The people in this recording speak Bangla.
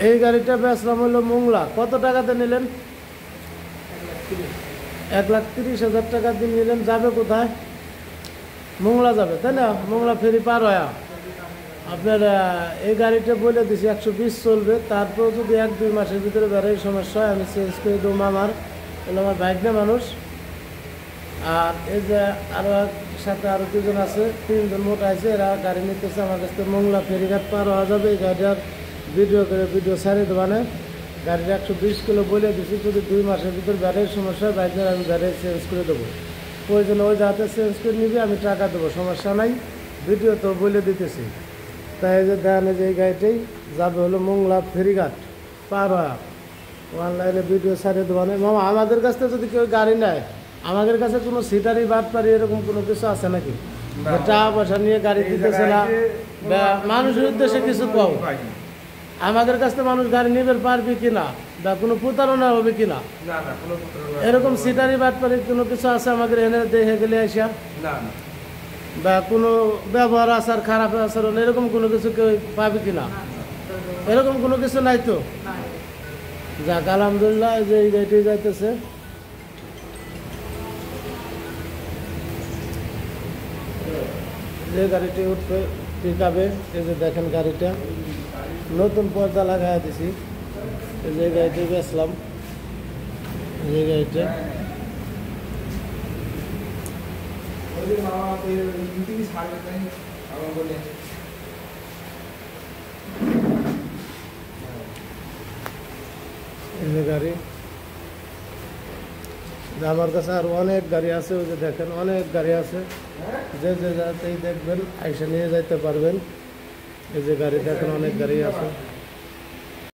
এই গাড়িটা বেচলাম হলো মোংলা। কত টাকাতে নিলেন? 1,30,000 টাকা দিয়ে নিলেন। যাবে কোথায়? মোংলা যাবে, তাই না? মোংলা ফেরি পার হয়া আপনার এই গাড়িটা বলে দিছি 120 চলবে। তারপর যদি 1-2 মাসের ভিতরে বেড়াই সমস্যা হয় আমি চেঞ্জ করে দেবো। আমার হলো আমার বাইক না মানুষ। আর এই যে আরও সাথে আরও 2জন আছে, 3জন মোট আছে। এরা গাড়ি নিতেছে আমার কাছ থেকে। মোংলা ফেরিঘাট পার হওয়া যাবে। এই গাড়িটার ভিডিও ছাড়িয়ে দেবানে। গাড়িটা 120 কিলো বলে দিছি। যদি 2 মাসের ভিতরে ব্যাটারির সমস্যা হয় বাইকের আমি ব্যাটারি চেঞ্জ করে দেবো। প্রয়োজনে ওই যাতে চেঞ্জ করে নিবি, আমি টাকা দেবো, সমস্যা নাই। ভিডিও তো বলে দিতেছি। তাই যে দেন যে এই গাড়িটাই যাবে হলো মোংলা ফেরিঘাট পার হওয়া। অনলাইনে ভিডিও ছাড়িয়ে দেবো না মামা। আমাদের কাছ থেকে যদি কেউ গাড়ি নেয়, আমাদের কাছে কোনো সিটারি বাটপারি এরকম কোনো কিছু আছে নাকি? টাকা পয়সা নিয়ে গাড়ি দিতেছে না, মানুষের উদ্দেশ্যে কিছু কম। আমাদের কাছ থেকে মানুষ গাড়ি নিবে পারবে কিনা, বা কোনো প্রতারণা হবে কিনা, এরকম সিটারি বাটপারি কোনো কিছু আছে আমাদের এনে দেখে গেলে আসা, বা কোনো ব্যবহার আচার খারাপ আচরণ এরকম কোনো কিছু কেউ পাবে কিনা? এরকম কোনো কিছু নাই তো। যাক আলহামদুলিল্লাহ, যে এই গাড়িটি যাইতেছে। যে গাড়িটি উঠবে পিকআপে, এই যে দেখেন গাড়িটা নতুন পর্দা লাগাই দিছি। এই যে গাড়িটি বেচলাম, যে গাড়িটা এই যে গাড়ি। আমার কাছে আর অনেক গাড়ি আছে, ওই যে দেখেন অনেক গাড়ি আছে। যে যে যাতেই দেখবেন আইসা নিয়ে যাইতে পারবেন। এই যে গাড়ি দেখেন অনেক গাড়ি আছে।